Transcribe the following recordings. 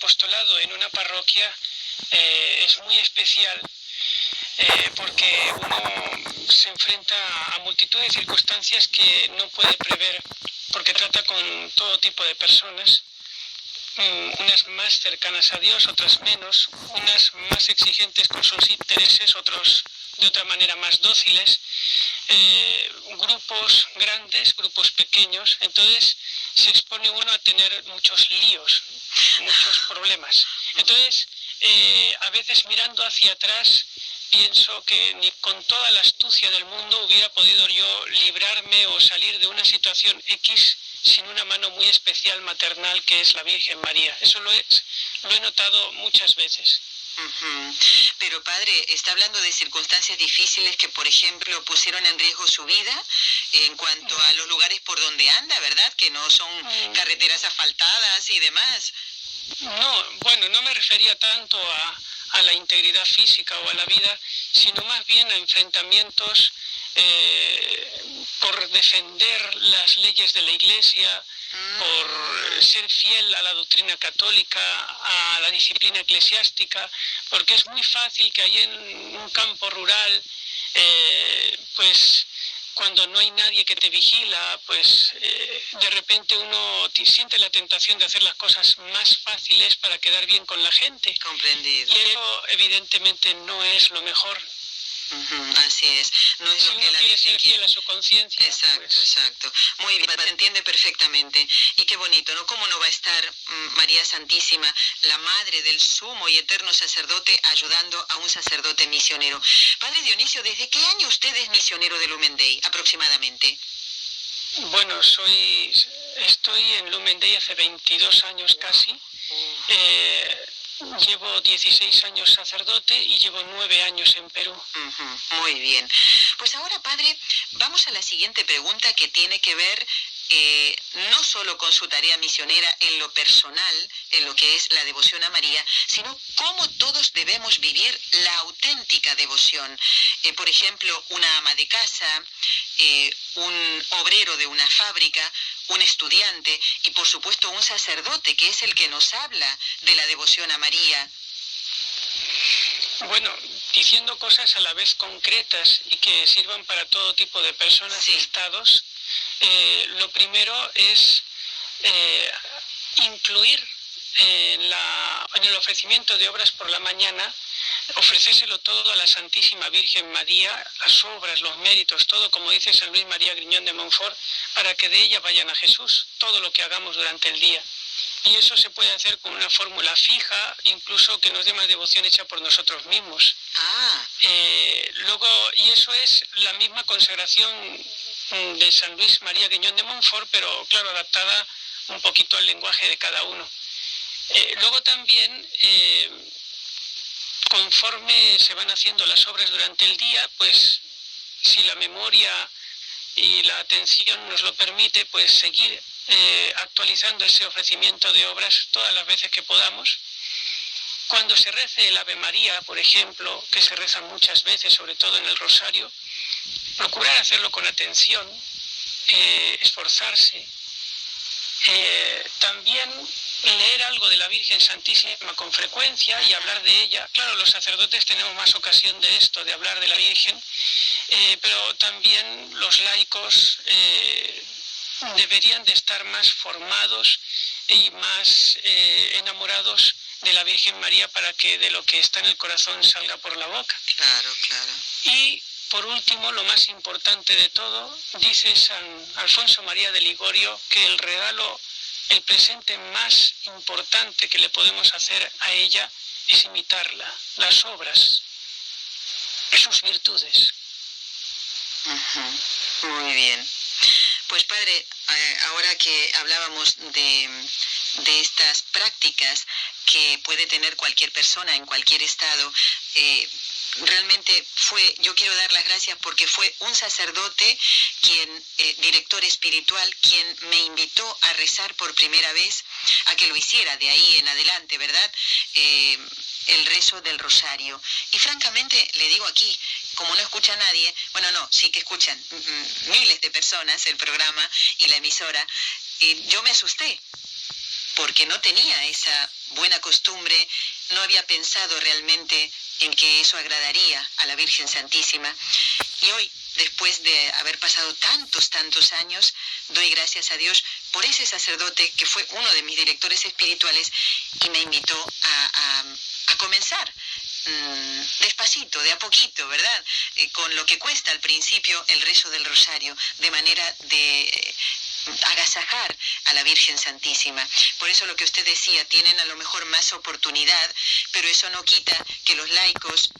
apostolado en una parroquia es muy especial porque uno se enfrenta a multitud de circunstancias que no puede prever, porque trata con todo tipo de personas, unas más cercanas a Dios, otras menos, unas más exigentes con sus intereses, otros de otra manera más dóciles, grupos grandes, grupos pequeños. Entonces se expone uno a tener muchos líos, muchos problemas. Entonces, a veces mirando hacia atrás, pienso que ni con toda la astucia del mundo hubiera podido yo librarme o salir de una situación X sin una mano muy especial maternal que es la Virgen María. Eso lo he notado muchas veces. Pero padre, está hablando de circunstancias difíciles que, por ejemplo, pusieron en riesgo su vida en cuanto a los lugares por donde anda, ¿verdad? Que no son carreteras asfaltadas y demás. No, bueno, no me refería tanto a la integridad física o a la vida, sino más bien a enfrentamientos por defender las leyes de la Iglesia, por ser fiel a la doctrina católica, a la disciplina eclesiástica, porque es muy fácil que ahí en un campo rural, pues cuando no hay nadie que te vigila, pues de repente uno siente la tentación de hacer las cosas más fáciles para quedar bien con la gente. Comprendido. Y eso evidentemente no es lo mejor. Así es, no es Si lo que uno la quiere Virgen ser fiel a su conciencia. Exacto, pues, exacto. Muy bien, se entiende perfectamente. Y qué bonito, ¿no? ¿Cómo no va a estar María Santísima, la madre del sumo y eterno sacerdote, ayudando a un sacerdote misionero? Padre Dionisio, ¿desde qué año usted es misionero de Lumen Day, aproximadamente? Bueno, estoy en Lumen Day hace 22 años casi. Llevo 16 años sacerdote y llevo 9 años en Perú. Muy bien. Pues ahora, padre, vamos a la siguiente pregunta que tiene que ver no solo con su tarea misionera en lo personal, en lo que es la devoción a María, sino cómo todos debemos vivir la auténtica devoción. Por ejemplo, una ama de casa, un obrero de una fábrica, un estudiante y por supuesto un sacerdote, que es el que nos habla de la devoción a María. Bueno, diciendo cosas a la vez concretas y que sirvan para todo tipo de personas y estados, lo primero es incluir en el ofrecimiento de obras por la mañana, ofrecérselo todo a la Santísima Virgen María, las obras, los méritos, todo, como dice San Luis María Griñón de Montfort, para que de ella vayan a Jesús, todo lo que hagamos durante el día. Y eso se puede hacer con una fórmula fija, incluso que nos dé más devoción hecha por nosotros mismos. Y eso es la misma consagración de San Luis María Griñón de Montfort, pero claro, adaptada un poquito al lenguaje de cada uno. Luego también, conforme se van haciendo las obras durante el día, pues si la memoria y la atención nos lo permite, pues seguir actualizando ese ofrecimiento de obras todas las veces que podamos. Cuando se rece el Ave María, por ejemplo, que se reza muchas veces, sobre todo en el Rosario, procurar hacerlo con atención, esforzarse. También leer algo de la Virgen Santísima con frecuencia y hablar de ella. Claro, los sacerdotes tenemos más ocasión de esto, de hablar de la Virgen, pero también los laicos deberían de estar más formados y más enamorados de la Virgen María para que de lo que está en el corazón salga por la boca. Claro, claro. Y por último, lo más importante de todo, dice San Alfonso María de Ligorio que el presente más importante que le podemos hacer a ella es imitarla, las obras, sus virtudes. Muy bien. Pues padre, ahora que hablábamos de estas prácticas que puede tener cualquier persona en cualquier estado, realmente yo quiero dar las gracias porque fue un sacerdote director espiritual, quien me invitó a rezar por primera vez, a que lo hiciera de ahí en adelante, ¿verdad? El rezo del rosario. Y francamente, le digo aquí, como no escucha nadie, bueno, no, sí que escuchan miles de personas el programa y la emisora, yo me asusté. porque no tenía esa buena costumbre, no había pensado realmente en que eso agradaría a la Virgen Santísima. Y hoy, después de haber pasado tantos años, doy gracias a Dios por ese sacerdote que fue uno de mis directores espirituales y me invitó a comenzar despacito, de a poquito, ¿verdad? Con lo que cuesta al principio el rezo del rosario, de manera de agasajar a la Virgen Santísima. Por eso lo que usted decía, tienen a lo mejor más oportunidad, pero eso no quita que los laicos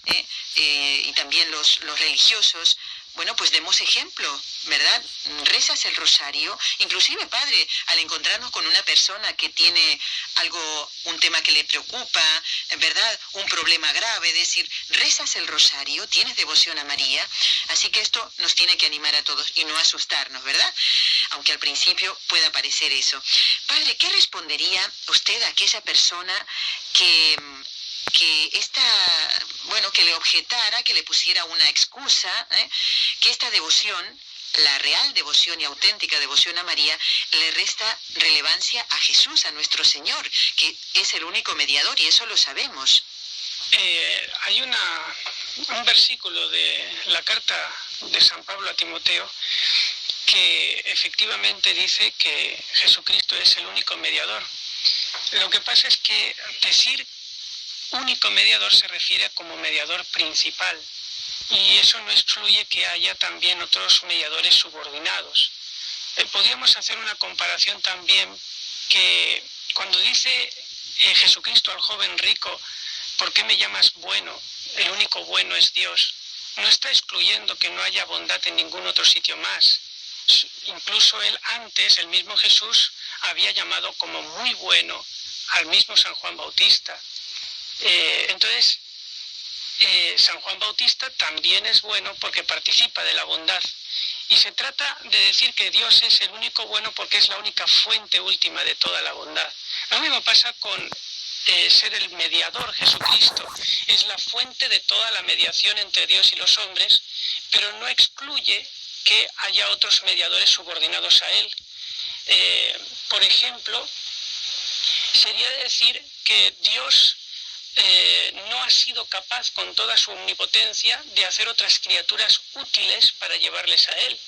y también los religiosos, bueno, pues demos ejemplo, ¿verdad? Rezas el rosario, inclusive, padre, al encontrarnos con una persona que tiene un tema que le preocupa, ¿verdad? Un problema grave, decir, rezas el rosario, tienes devoción a María, así que esto nos tiene que animar a todos y no asustarnos, ¿verdad? Aunque al principio pueda parecer eso. Padre, ¿qué respondería usted a aquella persona que que le objetara, que le pusiera una excusa, que esta devoción, la real devoción y auténtica devoción a María, le resta relevancia a Jesús, a nuestro Señor, que es el único mediador, y eso lo sabemos? Hay un versículo de la carta de San Pablo a Timoteo que efectivamente dice que Jesucristo es el único mediador. Lo que pasa es que decir único mediador se refiere a como mediador principal, y eso no excluye que haya también otros mediadores subordinados. Podríamos hacer una comparación también que cuando dice Jesucristo al joven rico, ¿por qué me llamas bueno? El único bueno es Dios. No está excluyendo que no haya bondad en ningún otro sitio más. Incluso él antes, el mismo Jesús, había llamado como muy bueno al mismo San Juan Bautista. Entonces, San Juan Bautista también es bueno porque participa de la bondad. Y se trata de decir que Dios es el único bueno porque es la única fuente última de toda la bondad. Lo mismo pasa con ser el mediador. Jesucristo es la fuente de toda la mediación entre Dios y los hombres, pero no excluye que haya otros mediadores subordinados a él. Por ejemplo, sería decir que Dios no ha sido capaz con toda su omnipotencia de hacer otras criaturas útiles para llevarles a él.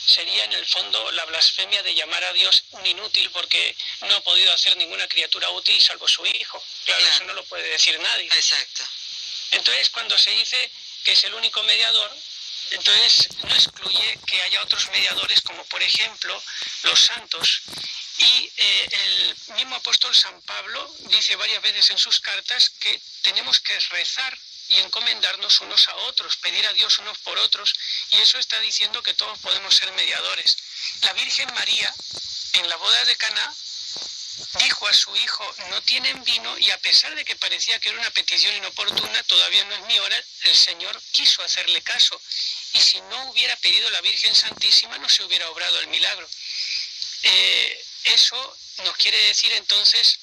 Sería en el fondo la blasfemia de llamar a Dios un inútil porque no ha podido hacer ninguna criatura útil salvo su hijo. Claro, eso no lo puede decir nadie. Exacto. Entonces, cuando se dice que es el único mediador, entonces no excluye que haya otros mediadores, como por ejemplo los santos. Y el mismo apóstol San Pablo dice varias veces en sus cartas que tenemos que rezar y encomendarnos unos a otros, pedir a Dios unos por otros, y eso está diciendo que todos podemos ser mediadores. La Virgen María, en la boda de Caná, dijo a su hijo, no tienen vino, y a pesar de que parecía que era una petición inoportuna, todavía no es mi hora, el Señor quiso hacerle caso, y si no hubiera pedido la Virgen Santísima no se hubiera obrado el milagro. Eso nos quiere decir entonces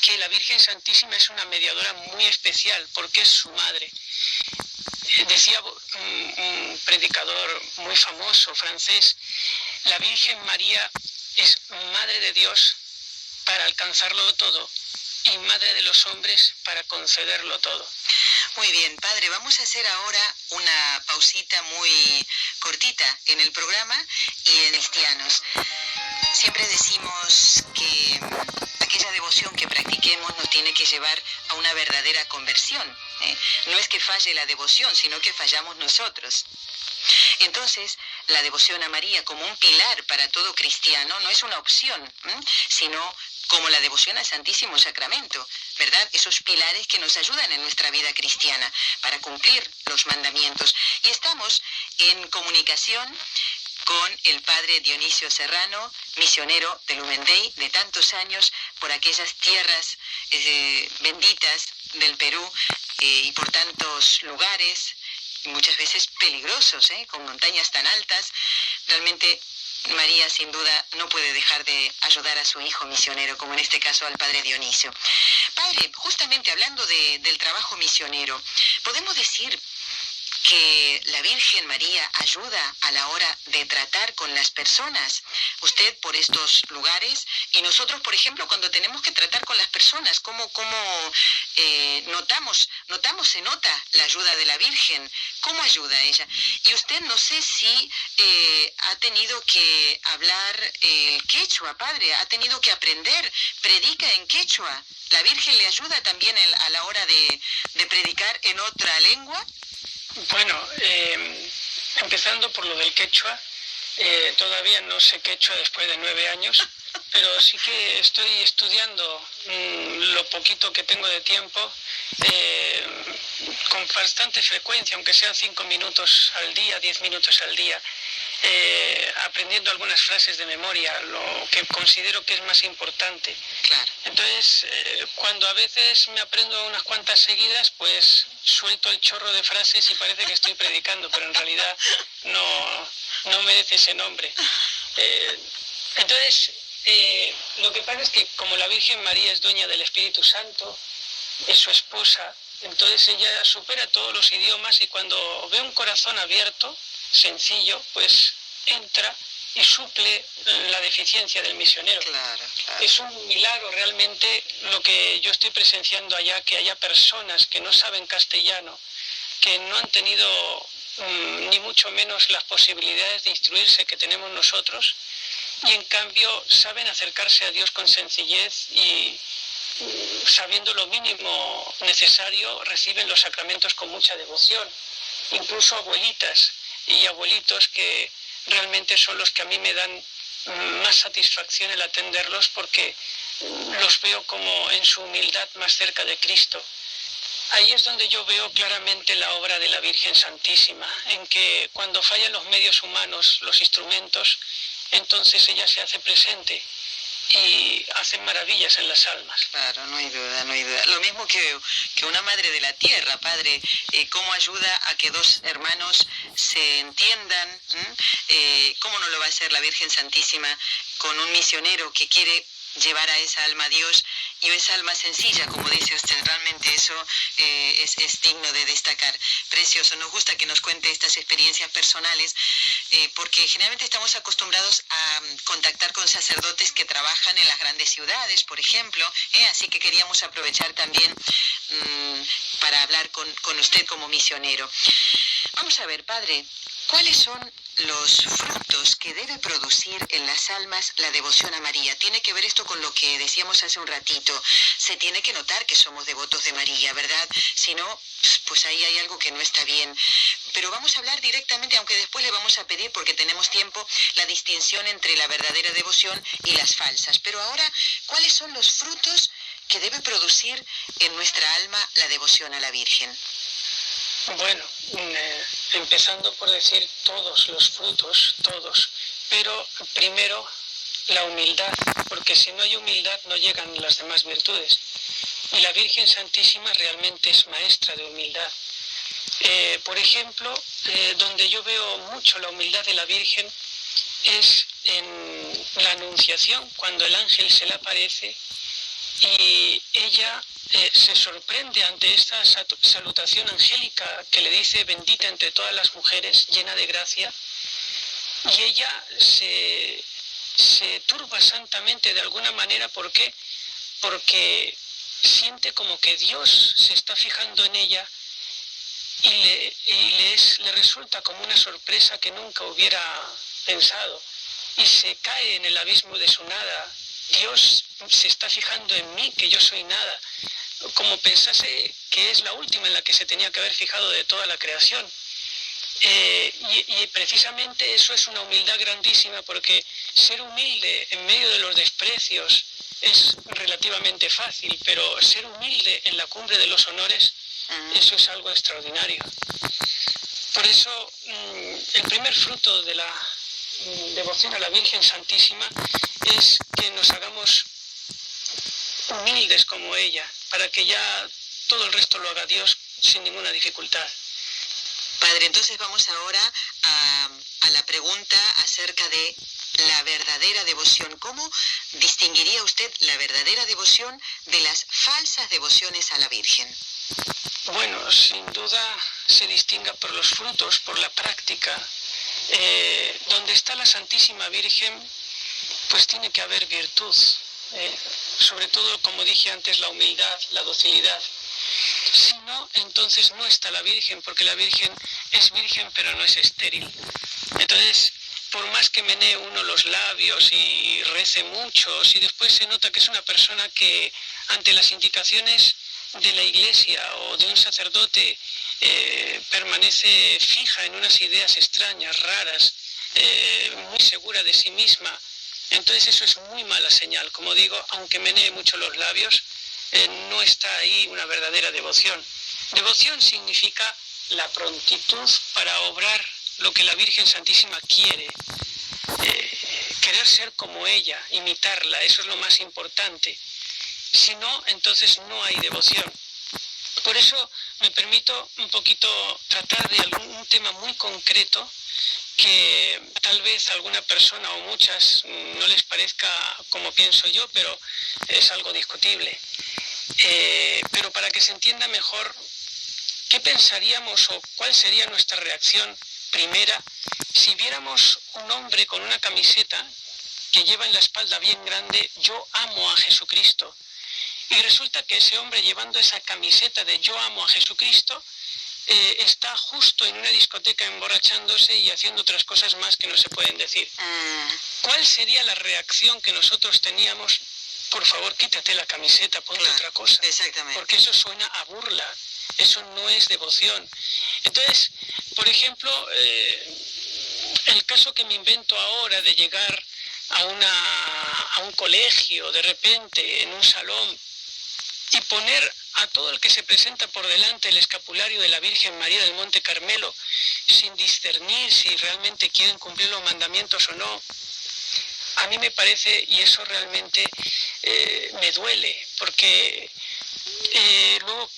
que la Virgen Santísima es una mediadora muy especial porque es su madre. Decía un predicador muy famoso francés, la Virgen María es madre de Dios para alcanzarlo todo y madre de los hombres para concederlo todo. Muy bien, padre, vamos a hacer ahora una pausita muy cortita en el programa y en cristianos. Siempre decimos que aquella devoción que practiquemos nos tiene que llevar a una verdadera conversión. No es que falle la devoción, sino que fallamos nosotros. Entonces, la devoción a María como un pilar para todo cristiano no es una opción, sino como la devoción al Santísimo Sacramento, ¿verdad? Esos pilares que nos ayudan en nuestra vida cristiana para cumplir los mandamientos. Y estamos en comunicación con el padre Dionisio Serrano, misionero de Lumen Dei de tantos años por aquellas tierras benditas del Perú y por tantos lugares, muchas veces peligrosos, con montañas tan altas. Realmente María sin duda no puede dejar de ayudar a su hijo misionero, como en este caso al padre Dionisio. Padre, justamente hablando del trabajo misionero, podemos decir que la Virgen María ayuda a la hora de tratar con las personas. Usted por estos lugares y nosotros, por ejemplo, cuando tenemos que tratar con las personas, se nota la ayuda de la Virgen, cómo ayuda ella. Y usted no sé si ha tenido que hablar el quechua, padre, ha tenido que aprender, predica en quechua. ¿La Virgen le ayuda también a la hora de predicar en otra lengua? Bueno, empezando por lo del quechua, todavía no sé quechua después de 9 años, pero sí que estoy estudiando lo poquito que tengo de tiempo con bastante frecuencia, aunque sean 5 minutos al día, 10 minutos al día, aprendiendo algunas frases de memoria, lo que considero que es más importante. Claro. Entonces, cuando a veces me aprendo unas cuantas seguidas, pues suelto el chorro de frases y parece que estoy predicando, pero en realidad no merece ese nombre. Entonces, lo que pasa es que como la Virgen María es dueña del Espíritu Santo, es su esposa, entonces ella supera todos los idiomas y cuando ve un corazón abierto, sencillo, pues entra y suple la deficiencia del misionero. Claro. Es un milagro realmente lo que yo estoy presenciando allá, que haya personas que no saben castellano, que no han tenido ni mucho menos las posibilidades de instruirse que tenemos nosotros, y en cambio saben acercarse a Dios con sencillez y sabiendo lo mínimo necesario, reciben los sacramentos con mucha devoción. Incluso abuelitas y abuelitos que realmente son los que a mí me dan más satisfacción el atenderlos porque los veo como en su humildad más cerca de Cristo. Ahí es donde yo veo claramente la obra de la Virgen Santísima, en que cuando fallan los medios humanos, los instrumentos, entonces ella se hace presente y hace maravillas en las almas. Claro, no hay duda, no hay duda. Lo mismo que una madre de la tierra, padre, cómo ayuda a que dos hermanos se entiendan, cómo no lo va a hacer la Virgen Santísima con un misionero que quiere llevar a esa alma a Dios y esa alma sencilla, como dice usted, realmente eso es digno de destacar. Precioso, nos gusta que nos cuente estas experiencias personales, porque generalmente estamos acostumbrados a contactar con sacerdotes que trabajan en las grandes ciudades, por ejemplo, así que queríamos aprovechar también para hablar con usted como misionero. Vamos a ver, padre, ¿cuáles son los frutos que debe producir en las almas la devoción a María? Tiene que ver esto con lo que decíamos hace un ratito. Se tiene que notar que somos devotos de María, ¿verdad? Si no, pues ahí hay algo que no está bien. Pero vamos a hablar directamente, aunque después le vamos a pedir, porque tenemos tiempo, la distinción entre la verdadera devoción y las falsas. Pero ahora, ¿cuáles son los frutos que debe producir en nuestra alma la devoción a la Virgen? Bueno, empezando por decir todos los frutos, todos, pero primero la humildad, porque si no hay humildad no llegan las demás virtudes. Y la Virgen Santísima realmente es maestra de humildad. Por ejemplo, donde yo veo mucho la humildad de la Virgen es en la Anunciación, cuando el ángel se le aparece y ella se sorprende ante esta salutación angélica que le dice bendita entre todas las mujeres, llena de gracia, y ella se turba santamente de alguna manera. ¿Por qué? Porque siente como que Dios se está fijando en ella y le resulta como una sorpresa que nunca hubiera pensado, y se cae en el abismo de su nada. Dios se está fijando en mí, que yo soy nada, como pensase que es la última en la que se tenía que haber fijado de toda la creación. Y precisamente eso es una humildad grandísima, porque ser humilde en medio de los desprecios es relativamente fácil, pero ser humilde en la cumbre de los honores, eso es algo extraordinario. Por eso, el primer fruto de la devoción a la Virgen Santísima es que nos hagamos humildes como ella, para que ya todo el resto lo haga Dios sin ninguna dificultad. Padre, entonces vamos ahora a la pregunta acerca de la verdadera devoción. ¿Cómo distinguiría usted la verdadera devoción de las falsas devociones a la Virgen? Bueno, sin duda se distinga por los frutos, por la práctica. Donde está la Santísima Virgen, pues tiene que haber virtud. Sobre todo, como dije antes, la humildad, la docilidad. Si no, entonces no está la Virgen, porque la Virgen es virgen pero no es estéril. Entonces, por más que menee uno los labios y rece mucho, si después se nota que es una persona que ante las indicaciones de la Iglesia o de un sacerdote permanece fija en unas ideas extrañas, raras, muy segura de sí misma, entonces eso es muy mala señal. Como digo, aunque menee mucho los labios, no está ahí una verdadera devoción. Devoción significa la prontitud para obrar lo que la Virgen Santísima quiere, querer ser como ella, imitarla, eso es lo más importante. Si no, entonces no hay devoción. Por eso me permito un poquito tratar de un tema muy concreto que tal vez a alguna persona o muchas no les parezca como pienso yo, pero es algo discutible. Pero para que se entienda mejor, ¿qué pensaríamos o cuál sería nuestra reacción primera si viéramos un hombre con una camiseta que lleva en la espalda bien grande "Yo amo a Jesucristo"? Y resulta que ese hombre, llevando esa camiseta de "Yo amo a Jesucristo", está justo en una discoteca emborrachándose y haciendo otras cosas más que no se pueden decir. ¿Cuál sería la reacción que nosotros teníamos? Por favor, quítate la camiseta, ponte otra cosa. Exactamente. Porque eso suena a burla, eso no es devoción. Entonces, por ejemplo, el caso que me invento ahora de llegar a un colegio de repente, en un salón, y poner a todo el que se presenta por delante el escapulario de la Virgen María del Monte Carmelo, sin discernir si realmente quieren cumplir los mandamientos o no, a mí me parece, y eso realmente me duele, porque luego,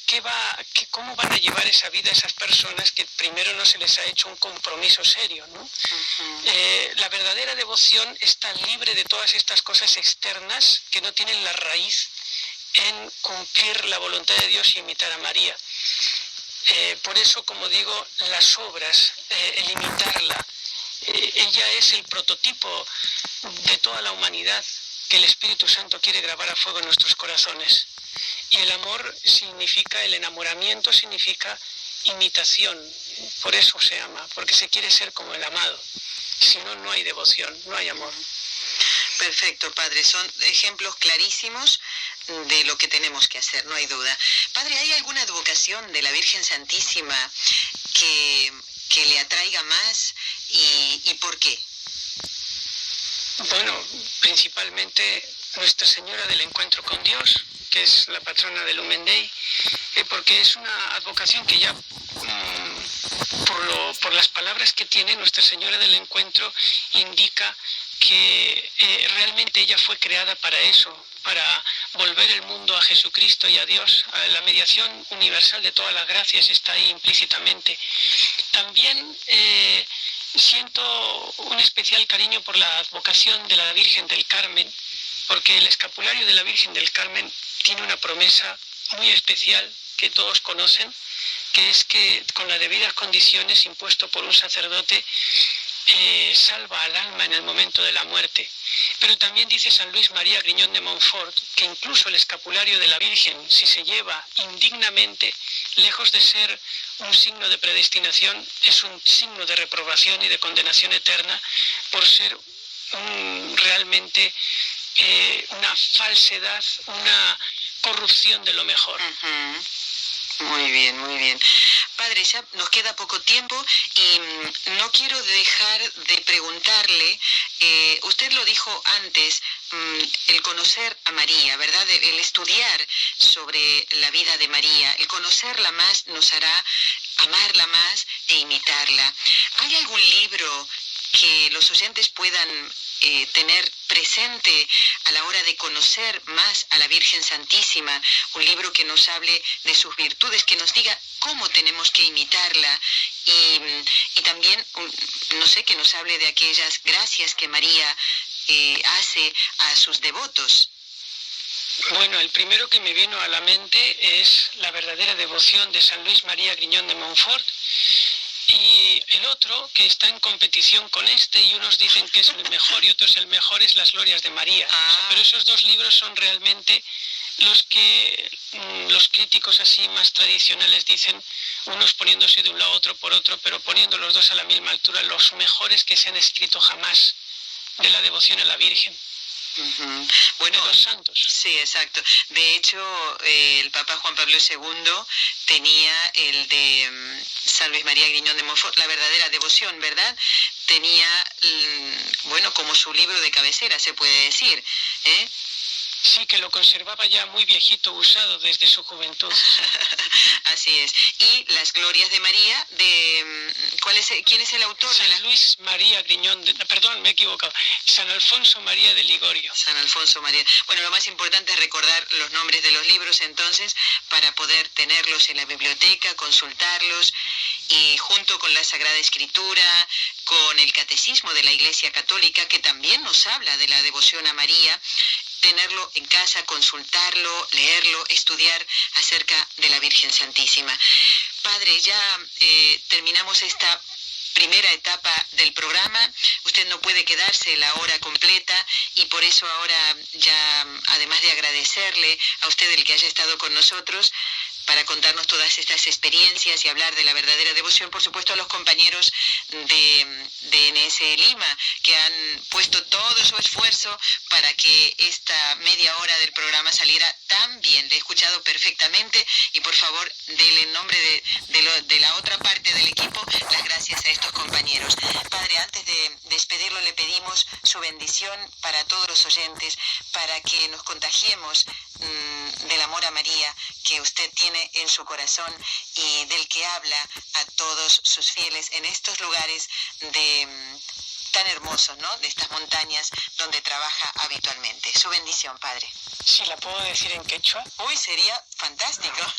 ¿cómo van a llevar esa vida esas personas que primero no se les ha hecho un compromiso serio, ¿no? La verdadera devoción está libre de todas estas cosas externas que no tienen la raíz en cumplir la voluntad de Dios y imitar a María. Por eso, como digo, las obras, el imitarla, ella es el prototipo de toda la humanidad que el Espíritu Santo quiere grabar a fuego en nuestros corazones. Y el amor significa, el enamoramiento significa imitación. Por eso se ama, porque se quiere ser como el amado. Si no, no hay devoción, no hay amor. Perfecto, Padre. Son ejemplos clarísimos de lo que tenemos que hacer, no hay duda. Padre, ¿hay alguna advocación de la Virgen Santísima que le atraiga más y por qué? Bueno, principalmente Nuestra Señora del Encuentro con Dios, que es la patrona del Lumen Dei, porque es una advocación que ya, por las palabras que tiene, Nuestra Señora del Encuentro indica que realmente ella fue creada para eso, para volver el mundo a Jesucristo y a Dios. La mediación universal de todas las gracias está ahí implícitamente. También siento un especial cariño por la advocación de la Virgen del Carmen, porque el escapulario de la Virgen del Carmen tiene una promesa muy especial que todos conocen, que es que con las debidas condiciones impuesto por un sacerdote salva al alma en el momento de la muerte. Pero también dice San Luis María Griñón de Montfort que incluso el escapulario de la Virgen, si se lleva indignamente, lejos de ser un signo de predestinación, es un signo de reprobación y de condenación eterna por ser realmente una falsedad, una corrupción de lo mejor. Muy bien, muy bien. Padre, ya nos queda poco tiempo y no quiero dejar de preguntarle, usted lo dijo antes, el conocer a María, ¿verdad? El estudiar sobre la vida de María, el conocerla más nos hará amarla más e imitarla. ¿Hay algún libro que los oyentes puedan tener presente a la hora de conocer más a la Virgen Santísima, un libro que nos hable de sus virtudes, que nos diga cómo tenemos que imitarla y también, no sé, que nos hable de aquellas gracias que María hace a sus devotos? Bueno, el primero que me vino a la mente es la verdadera devoción de San Luis María Griñón de Montfort, y el otro, que está en competición con este, y unos dicen que es el mejor y otros el mejor, es Las Glorias de María. O sea, pero esos dos libros son realmente los que los críticos así más tradicionales dicen, unos poniéndose de un lado, otro por otro, pero poniendo los dos a la misma altura, los mejores que se han escrito jamás de la devoción a la Virgen. Bueno, de los santos. Sí, exacto. De hecho, el Papa Juan Pablo II tenía el de San Luis María Griñón de Montfort, la verdadera devoción, ¿verdad? Tenía, bueno, como su libro de cabecera, se puede decir, ¿eh? Sí, que lo conservaba ya muy viejito, usado desde su juventud. Así es. Y Las Glorias de María, ¿quién es el autor? San Luis María Griñón, perdón, me he equivocado. San Alfonso María de Ligorio. San Alfonso María. Bueno, lo más importante es recordar los nombres de los libros entonces, para poder tenerlos en la biblioteca, consultarlos, y junto con la Sagrada Escritura, con el Catecismo de la Iglesia Católica, que también nos habla de la devoción a María, tenerlo en casa, consultarlo, leerlo, estudiar acerca de la Virgen Santísima. Padre, ya terminamos esta primera etapa del programa. Usted no puede quedarse la hora completa, y por eso ahora ya, además de agradecerle a usted el que haya estado con nosotros para contarnos todas estas experiencias y hablar de la verdadera devoción, por supuesto a los compañeros de NS Lima, que han puesto todo su esfuerzo para que esta media hora del programa saliera tan bien. Le he escuchado perfectamente, y por favor, dele en nombre de la otra parte del equipo las gracias a estos compañeros. Padre, antes de despedirlo, le pedimos su bendición para todos los oyentes, para que nos contagiemos del amor a María que usted tiene en su corazón, y del que habla a todos sus fieles en estos lugares tan hermosos, ¿no?, de estas montañas donde trabaja habitualmente. Su bendición, Padre. ¿Sí la puedo decir en quechua? Uy, sería fantástico.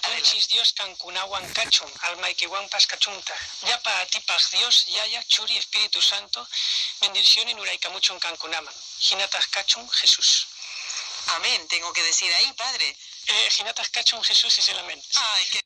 Apurchis Dios cancunawan cachun, alma ikiwan pascachunta. Ya para ti paz Dios, yaya, churi, Espíritu Santo, bendición y nuraika mucho en cancunaman. Ginatas cachun, Jesús. Amén, tengo que decir ahí, Padre. Ginatas cachun, Jesús es el amén. Ay, qué